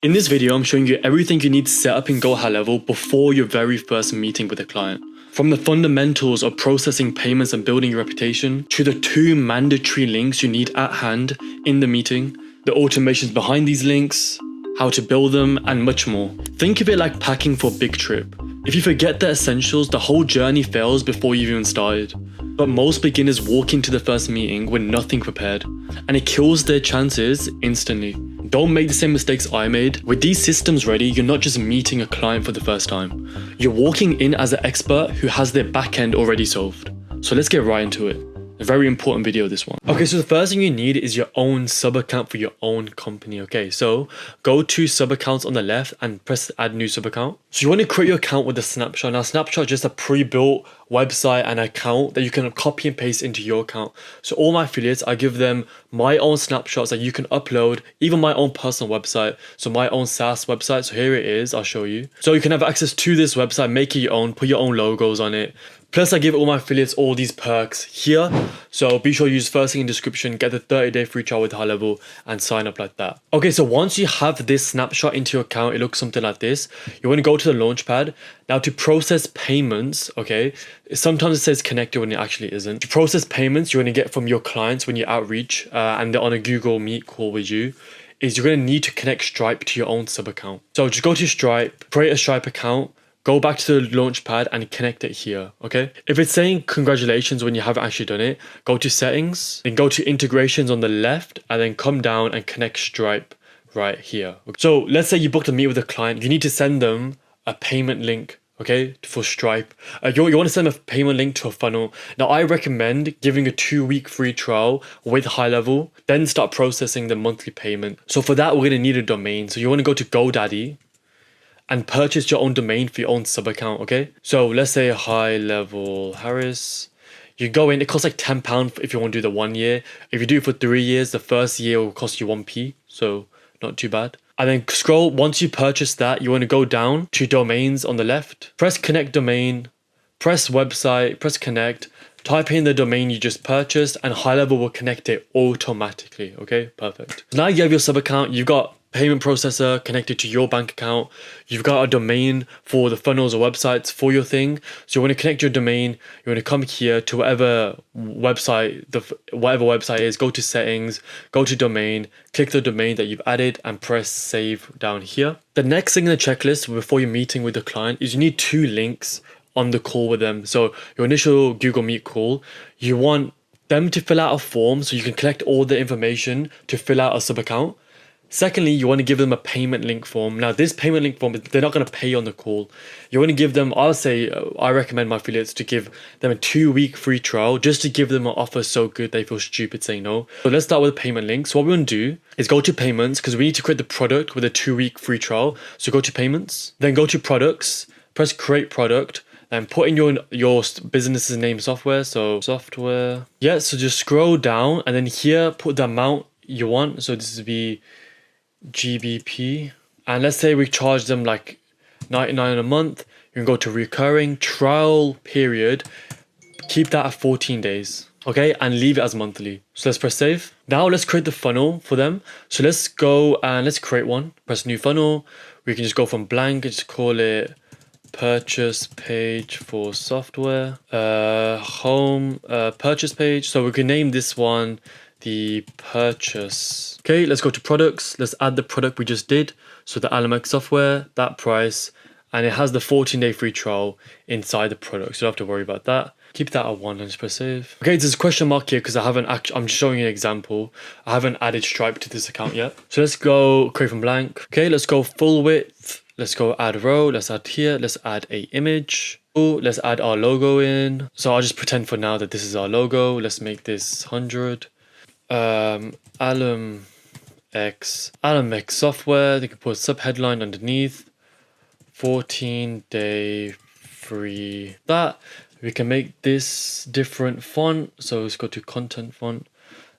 In this video, I'm showing you everything you need to set up in Go High Level before your very first meeting with a client. From the fundamentals of processing payments and building your reputation, to the 2 mandatory links you need at hand in the meeting, the automations behind these links, how to build them, and much more. Think of it like packing for a big trip. If you forget the essentials, the whole journey fails before you've even started. But most beginners walk into the first meeting with nothing prepared, and it kills their chances instantly. Don't make the same mistakes I made. With these systems ready, you're not just meeting a client for the first time. You're walking in as an expert who has their back end already solved. So let's get right into it. A very important video, this one. Okay, so the first thing you need is your own sub account for your own company. Okay, so go to sub accounts on the left and press add new sub account. So you want to create your account with a snapshot. Now, snapshot is just a pre-built website and account that you can copy and paste into your account. So all my affiliates, I give them my own snapshots that you can upload, even my own personal website. So my own SaaS website. So here it is, I'll show you. So you can have access to this website, make it your own, put your own logos on it. Plus, I give all my affiliates all these perks here. So be sure to use first link in description, get the 30-day free trial with High Level and sign up like that. Okay, so once you have this snapshot into your account, it looks something like this. You want to go to the Launchpad. Now to process payments, okay, sometimes it says connected when it actually isn't. To process payments, you're going to get from your clients when you outreach and they're on a Google Meet call with you, is you're going to need to connect Stripe to your own sub account. So just go to Stripe, create a Stripe account, go back to the Launchpad and connect it here, okay? If it's saying congratulations when you haven't actually done it, go to settings, then go to integrations on the left and then come down and connect Stripe right here. So let's say you booked a meet with a client, you need to send them a payment link, okay, for Stripe. You want to send them a payment link to a funnel. Now I recommend giving a 2-week free trial with High Level, then start processing the monthly payment. So for that, we're going to need a domain. So you want to go to GoDaddy and purchase your own domain for your own sub account, okay? So let's say High Level Harris. You go in, it costs like £10 if you want to do the 1 year. If you do it for 3 years, the first year will cost you 1p, so not too bad. And then scroll, once you purchase that, you want to go down to domains on the left, press connect domain, press website, press connect, type in the domain you just purchased, and High Level will connect it automatically, okay? Perfect. So now you have your sub account, you've got payment processor connected to your bank account, you've got a domain for the funnels or websites for your thing. So you want to connect your domain, you want to come here to whatever website is, go to settings, go to domain, click the domain that you've added and press save down here. The next thing in the checklist before you're meeting with the client is you need 2 links on the call with them. So your initial Google Meet call, you want them to fill out a form so you can collect all the information to fill out a sub account. Secondly, you want to give them a payment link form. Now, this payment link form, they're not going to pay on the call. You want to give them, I recommend my affiliates to give them a 2-week free trial just to give them an offer so good they feel stupid saying no. So let's start with the payment link. So what we want to do is go to payments because we need to create the product with a 2-week free trial. So go to payments, then go to products, press create product, and put in your business's name software. So software. Yeah, so just scroll down and then here put the amount you want. So this would be GBP, and let's say we charge them like 99 a month. You can go to recurring trial period, keep that at 14 days, okay, and leave it as monthly. So let's press save. Now let's create the funnel for them. So let's go and let's create one, press new funnel. We can just go from blank and just call it purchase page for software, home purchase page. So we can name this one the purchase. Okay, let's go to products. Let's add the product we just did. So the Alamex software, that price, and it has the 14-day free trial inside the product. So you don't have to worry about that. Keep that at 1 and just press save. Okay, there's a question mark here because I'm just showing you an example. I haven't added Stripe to this account yet. So let's go create from blank. Okay, let's go full width. Let's go add row. Let's add here. Let's add a image. Let's add our logo in. So I'll just pretend for now that this is our logo. Let's make this 100. Alamex software. They can put a sub headline underneath, 14-day free. That we can make this different font. So let's go to content font.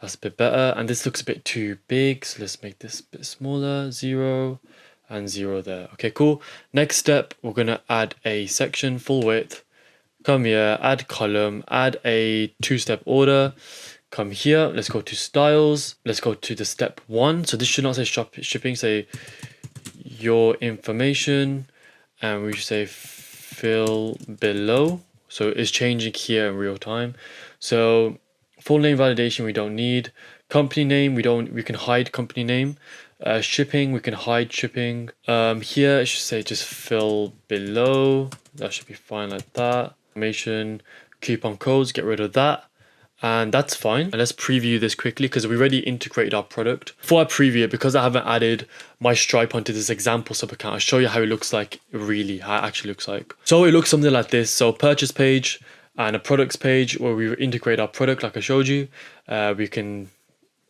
That's a bit better. And this looks a bit too big. So let's make this a bit smaller. 0 and 0 there. Okay, cool. Next step, we're gonna add a section full width. Come here, add column, add a 2-step order. Come here, let's go to styles. Let's go to the step 1. So this should not say shipping, say your information, and we say fill below. So it's changing here in real time. So full name validation we don't need. Company name we can hide company name. Shipping we can hide shipping. Here it should say just fill below. That should be fine like that. Information, coupon codes, get rid of that. And that's fine. And let's preview this quickly because we already integrated our product. Before I preview it, because I haven't added my Stripe onto this example sub account, I'll show you how it looks like, really, how it actually looks like. So it looks something like this. So purchase page and a products page where we integrate our product like I showed you. We can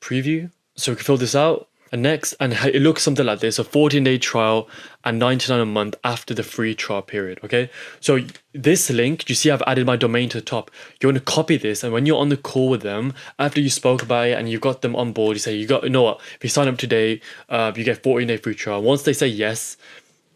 preview. So we can fill this out. And next, and it looks something like this, a 14-day trial and $99 a month after the free trial period, okay? So this link, you see I've added my domain to the top. You want to copy this, and when you're on the call with them, after you spoke about it and you got them on board, you say, you know what, if you sign up today, you get 14-day free trial. Once they say yes,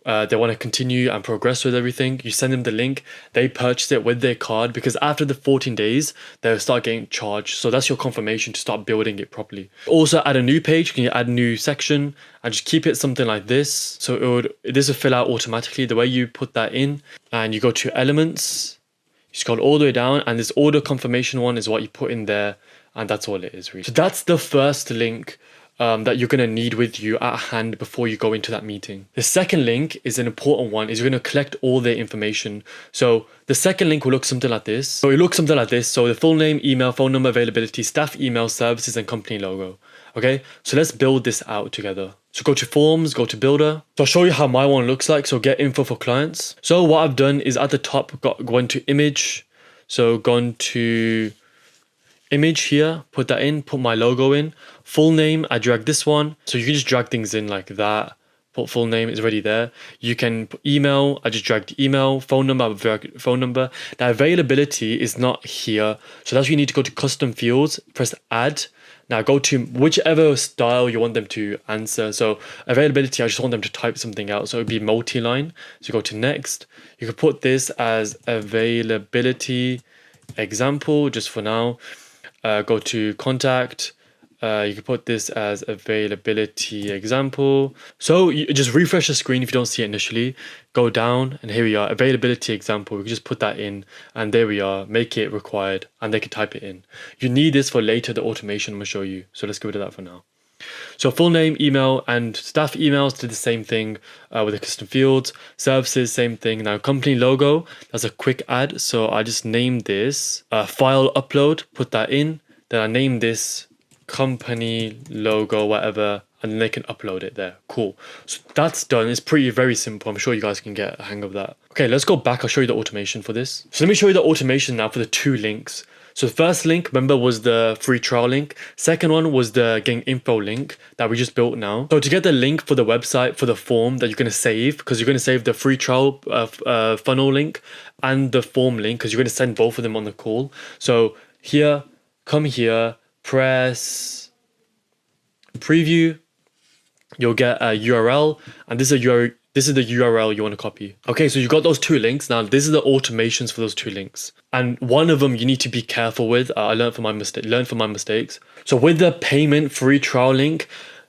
they want to continue and progress with everything, you send them the link, they purchase it with their card, because after the 14 days they'll start getting charged. So that's your confirmation to start building it properly. Also add a new page, can you add a new section and just keep it something like this. So this will fill out automatically the way you put that in, and you go to elements, you scroll all the way down, and this order confirmation one is what you put in there, and that's all it is really. So that's the first link that you're going to need with you at hand before you go into that meeting. The second link is an important one, is you're going to collect all their information. So the second link will look something like this. So it looks something like this. So the full name, email, phone number, availability, staff email, services, and company logo. Okay, so let's build this out together. So go to forms, go to builder. So I'll show you how my one looks like. So get info for clients. So what I've done is at the top, gone to image. So gone to image here, put that in, put my logo in. Full name, I drag this one. So you can just drag things in like that. Put full name, is already there. You can put email, I just dragged email. Phone number, I drag phone number. Now availability is not here. So that's where you need to go to custom fields, press add. Now go to whichever style you want them to answer. So availability, I just want them to type something out. So it would be multi-line. So go to next. You can put this as availability example just for now. Go to contact. You can put this as availability example. So you just refresh the screen if you don't see it initially. Go down and here we are, availability example. We can just put that in and there we are, make it required and they can type it in. You need this for later, the automation I'm gonna show you. So let's get rid of that for now. So full name, email, and staff emails did the same thing with the custom fields. Services, same thing. Now company logo, that's a quick add. So I just named this file upload, put that in. Then I named this company logo, whatever, and then they can upload it there. Cool. So that's done. It's very simple. I'm sure you guys can get a hang of that. Okay, let's go back. I'll show you the automation for this. So let me show you the automation now for the two links. So the first link, remember, was the free trial link. Second one was the getting info link that we just built now. So to get the link for the website, for the form that you're going to save, because you're going to save the free trial funnel link and the form link, because you're going to send both of them on the call. So here, come here, press preview, you'll get a URL, and this is the URL you want to copy. Okay, so you got those two links. Now this is the automations for those two links, and one of them you need to be careful with. I learned from my mistakes. So with the payment free trial link,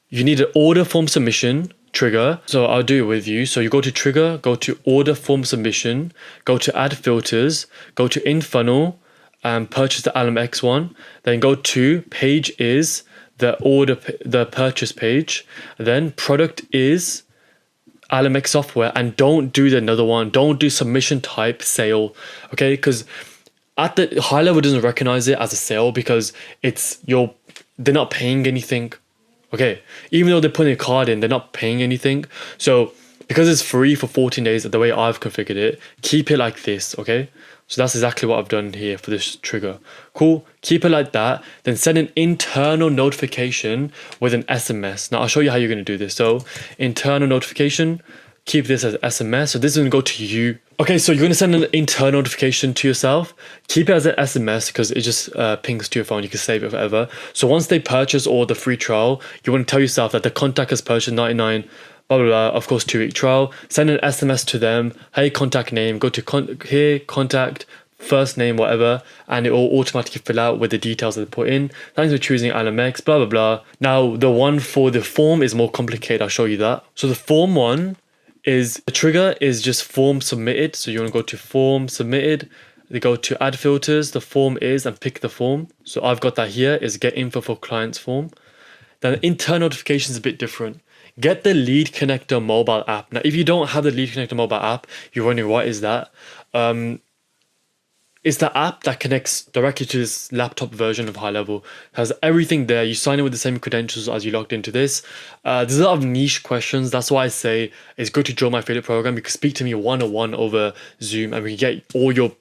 you need an order form submission trigger. So I'll do it with you. So you go to trigger, go to order form submission, go to add filters, go to in funnel, and purchase the LMX one. Then go to page is the purchase page. Then product is LMX software, and don't do the another one. Don't do submission type sale, okay? Because at the high level doesn't recognize it as a sale because they're not paying anything, okay? Even though they're putting a card in, they're not paying anything. So because it's free for 14 days, the way I've configured it, keep it like this, okay? So that's exactly what I've done here for this trigger. Cool, keep it like that. Then send an internal notification with an SMS. Now I'll show you how you're gonna do this. So internal notification, keep this as SMS. So this is gonna go to you. Okay, so you're gonna send an internal notification to yourself. Keep it as an SMS because it just pings to your phone. You can save it forever. So once they purchase or the free trial, you wanna tell yourself that the contact has purchased 99, blah, blah, blah, of course, 2-week trial. Send an SMS to them. Hey, contact name, go to here, contact, first name, whatever, and it will automatically fill out with the details that they put in. Thanks for choosing LMX, blah, blah, blah. Now, the one for the form is more complicated. I'll show you that. So the form one is, the trigger is just form submitted. So you want to go to form submitted. They go to add filters, the form is, and pick the form. So I've got that here, is get info for clients form. Then intern notification is a bit different. Get the Lead Connector mobile app. Now, if you don't have the Lead Connector mobile app, you're wondering what is that? It's the app that connects directly to this laptop version of High Level. It has everything there. You sign in with the same credentials as you logged into this. There's a lot of niche questions. That's why I say it's good to join my affiliate program. You can speak to me one-on-one over Zoom, and we can get all your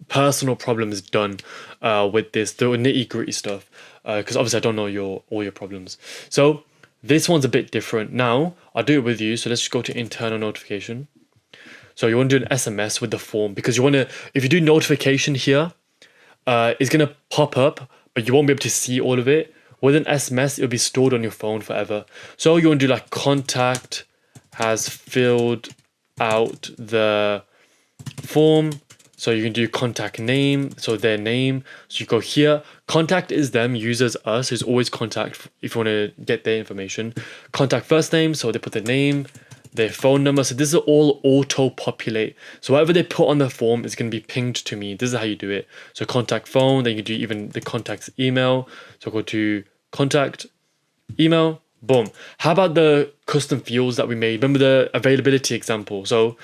personal problems done with this, the nitty-gritty stuff, because obviously I don't know all your problems. So this one's a bit different. Now I'll do it with you. So let's just go to internal notification. So you want to do an SMS with the form, because you want to, if you do notification here, it's going to pop up, but you won't be able to see all of it. With an SMS, it'll be stored on your phone forever. So you want to do like contact has filled out the form. So you can do contact name, so their name. So you go here. Contact is them, users us. It's always contact if you want to get their information. Contact first name, so they put their name, their phone number. So this is all auto-populate. So whatever they put on the form is going to be pinged to me. This is how you do it. So contact phone, then you do even the contact's email. So go to contact, email, boom. How about the custom fields that we made? Remember the availability example? So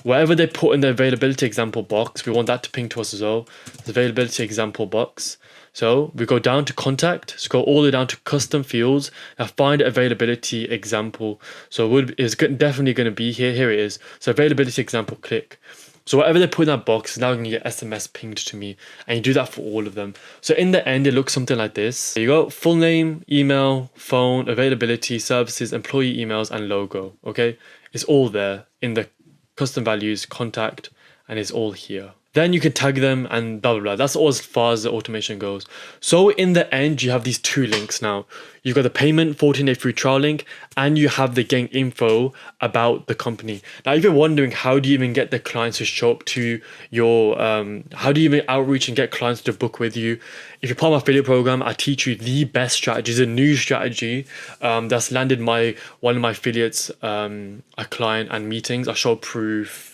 whatever they put in the availability example box, we want that to ping to us as well. The availability example box. So we go down to contact, scroll all the way down to custom fields, and find availability example. So it's definitely going to be here. Here it is. So availability example, click. So whatever they put in that box is now going to get SMS pinged to me, and you do that for all of them. So in the end, it looks something like this. There you go, full name, email, phone, availability, services, employee emails, and logo. Okay, it's all there in the custom values, contact, and it's all here. Then you can tag them and blah, blah, blah. That's all as far as the automation goes. So in the end, you have these two links now. You've got the payment 14-day free trial link, and you have the getting info about the company. Now, if you're wondering, how do you even get the clients to show up to your, how do you even outreach and get clients to book with you? If you're part of my affiliate program, I teach you the best strategies, a new strategy that's landed one of my affiliates, a client and meetings. I show proof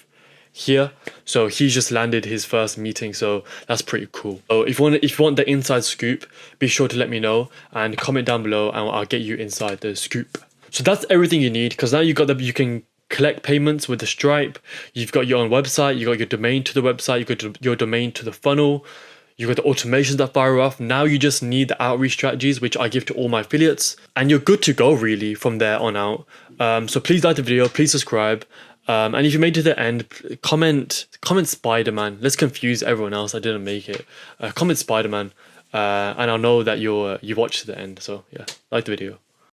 here. So he's just landed his first meeting, so that's pretty cool. So if you want the inside scoop, be sure to let me know and comment down below, and I'll get you inside the scoop. So that's everything you need, because now you can collect payments with the Stripe. You've got your own website, you got your domain to the website, you got your domain to the funnel, you got the automations that fire off. Now you just need the outreach strategies, which I give to all my affiliates, and you're good to go really from there on out. So please like the video, please subscribe. And if you made it to the end, comment Spider-Man. Let's confuse everyone else. I didn't make it. Comment Spider-Man, and I'll know that you watched to the end. So yeah, like the video.